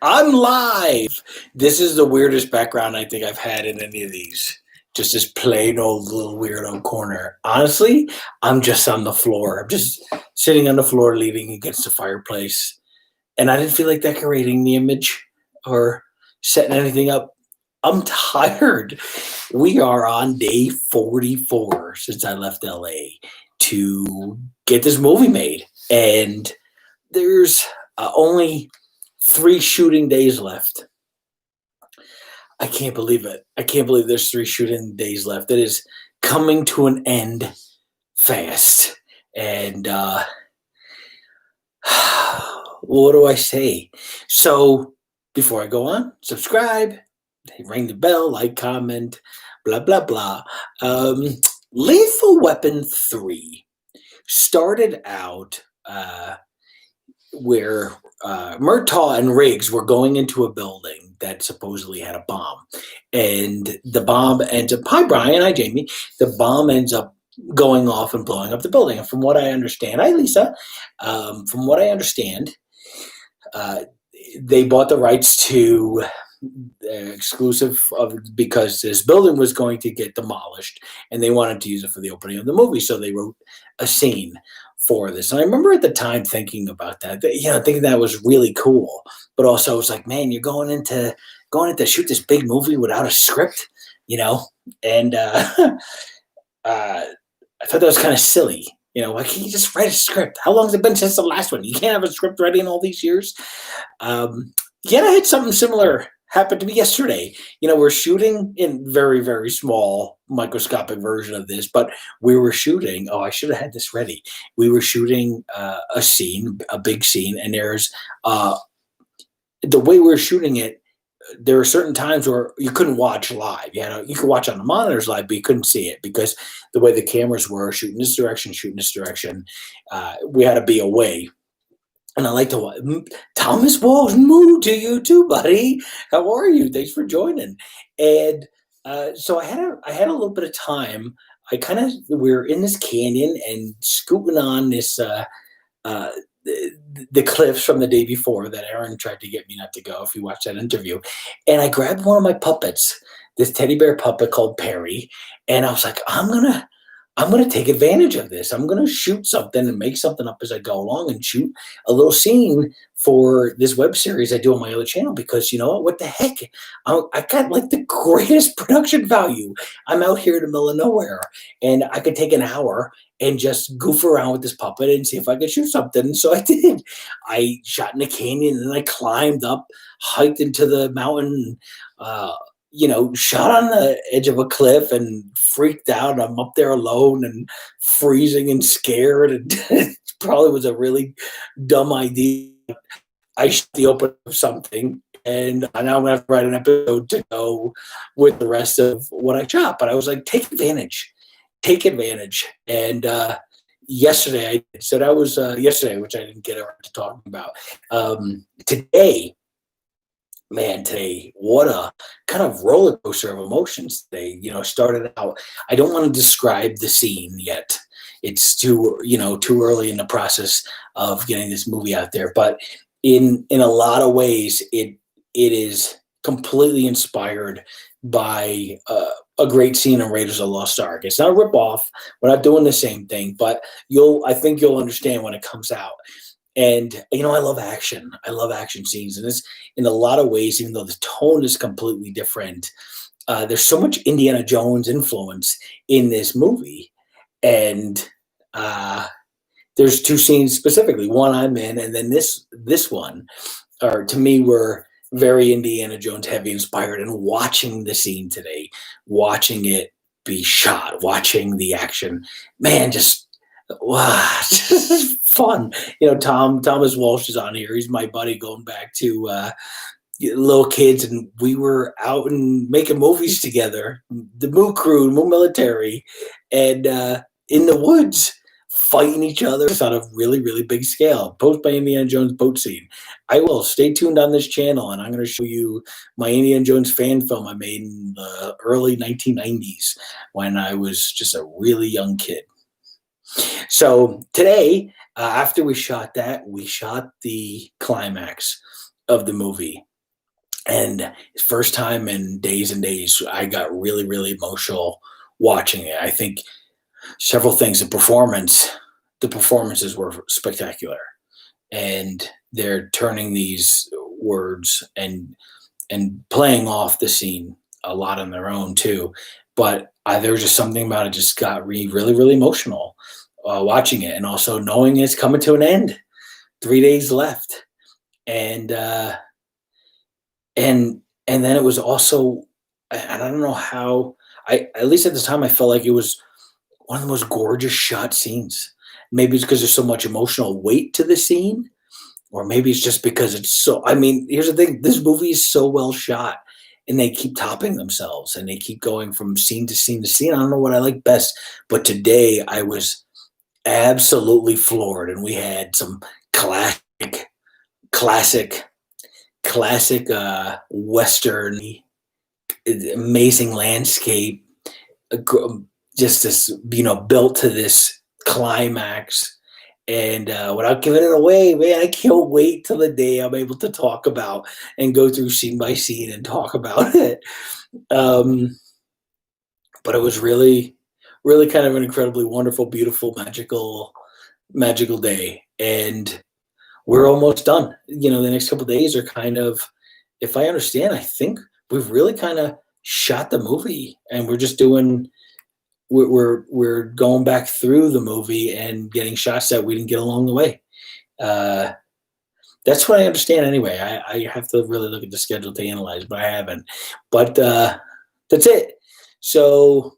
I'm live. This is the weirdest background I think I've had in any of these. Just this plain old little weirdo corner. Honestly, I'm just on the floor. I'm just sitting on the floor leaning against the fireplace. And I didn't feel like decorating the image or setting anything up. I'm tired. We are on day 44 since I left LA to get this movie made. And there's only 3 shooting days left. I can't believe it. I can't believe there's 3 shooting days left. It is coming to an end fast. And what do I say? So before I go on, subscribe, ring the bell, like, comment, blah, blah, blah. Lethal Weapon 3 started out where Murtaugh and Riggs were going into a building that supposedly had a bomb. And the bomb ends up, hi Brian, hi Jamie, the bomb ends up going off and blowing up the building. And from what I understand, hi Lisa, from what I understand, they bought the rights to exclusive of because this building was going to get demolished and they wanted to use it for the opening of the movie. So they wrote a scene for this. And I remember at the time thinking about that, thinking that was really cool. But also I was like, man, you're going into shoot this big movie without a script, And I thought that was kind of silly. Why can't you just write a script? How long has it been since the last one? You can't have a script ready in all these years. Yet I had something similar happen to me yesterday. We're shooting in very, very small microscopic version of this, but we were shooting. Oh, I should have had this ready. We were shooting a scene, a big scene, and there's the way we were shooting it. There were certain times where you couldn't watch live. You could watch on the monitors live, but you couldn't see it because the way the cameras were shooting this direction. We had to be away. And I like to watch. Thomas Walsh, moo to you too, buddy. How are you? Thanks for joining. And so I had a little bit of time. We're in this canyon and scooping on this the cliffs from the day before that Aaron tried to get me not to go. If you watch that interview, and I grabbed one of my puppets, this teddy bear puppet called Perry, and I was like, I'm gonna take advantage of this. I'm gonna shoot something and make something up as I go along and shoot a little scene for this web series I do on my other channel because you know what the heck? I got like the greatest production value. I'm out here in the middle of nowhere and I could take an hour and just goof around with this puppet and see if I could shoot something. So I did. I shot in a canyon and I climbed up, hiked into the mountain, shot on the edge of a cliff and freaked out. I'm up there alone and freezing and scared. And it probably was a really dumb idea. I shot the open of something, and now I'm going to have to write an episode to go with the rest of what I shot. But I was like, take advantage. And yesterday, so that was yesterday, which I didn't get around to talking about. Today, what a kind of roller coaster of emotions today. Started out, I don't want to describe the scene yet. It's too early in the process of getting this movie out there. But in a lot of ways, it is completely inspired by a great scene in Raiders of the Lost Ark. It's not a ripoff. We're not doing the same thing, but I think you'll understand when it comes out. And, I love action. I love action scenes. And it's in a lot of ways, even though the tone is completely different, there's so much Indiana Jones influence in this movie. And there's 2 scenes specifically. One I'm in, and then this one, or to me, were very Indiana Jones heavy inspired. And watching the scene today, watching it be shot, watching the action, man, just wow, just fun. Thomas Walsh is on here. He's my buddy going back to little kids, and we were out and making movies together. The Moo Crew, Moo Military, and in the woods fighting each other on a really, really big scale. Post by Indiana Jones boat scene. I will stay tuned on this channel, and I'm going to show you my Indiana Jones fan film I made in the early 1990s when I was just a really young kid. So today, after we shot that, we shot the climax of the movie. And first time in days and days, I got really, really emotional watching it. I think several things. The performances were spectacular, and they're turning these words and playing off the scene a lot on their own too. But there was just something about it just got really, really emotional watching it, and also knowing it's coming to an end. 3 days left, and and then it was also, and I don't know how. I At least at the time I felt like it was one of the most gorgeous shot scenes. Maybe it's because there's so much emotional weight to the scene, or maybe it's just because it's so. I mean, here's the thing: this movie is so well shot, and they keep topping themselves, and they keep going from scene to scene to scene. I don't know what I like best, but today I was absolutely floored, and we had some classic, classic Western, amazing landscape, just this, built to this climax. And without giving it away, man, I can't wait till the day I'm able to talk about and go through scene by scene and talk about it. Um, but it was really, really kind of an incredibly wonderful, beautiful, magical day. And we're almost done. The next couple of days are kind of, if I understand, I think we've really kind of shot the movie, and we're just doing. We're going back through the movie and getting shots that we didn't get along the way. That's what I understand anyway. I have to really look at the schedule to analyze, but I haven't. But that's it. So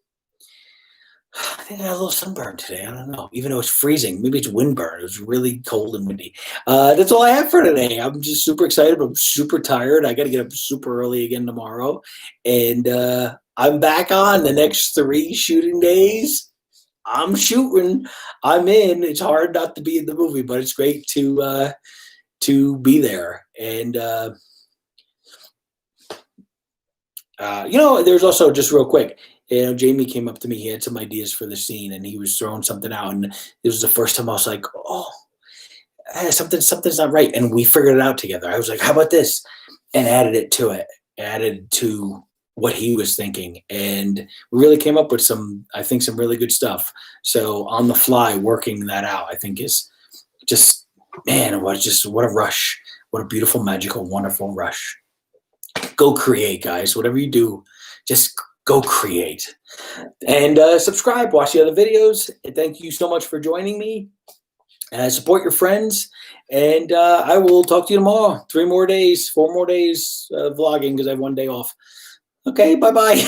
I think I got a little sunburn today. I don't know. Even though it's freezing, maybe it's windburn. It was really cold and windy. That's all I have for today. I'm just super excited. I'm super tired. I got to get up super early again tomorrow. And I'm back on the next 3 shooting days. I'm shooting. I'm in. It's hard not to be in the movie, but it's great to be there. And there's also, just real quick, Jamie came up to me. He had some ideas for the scene, and he was throwing something out. And this was the first time I was like, "Oh, something's not right." And we figured it out together. I was like, "How about this?" And added to what he was thinking, and we really came up with some really good stuff. So on the fly, working that out, I think is just, man, what a rush! What a beautiful, magical, wonderful rush. Go create, guys. Whatever you do, just go create. And subscribe, watch the other videos. And thank you so much for joining me. Support your friends. And I will talk to you tomorrow. 4 more days vlogging, because I have 1 day off. Okay, bye-bye.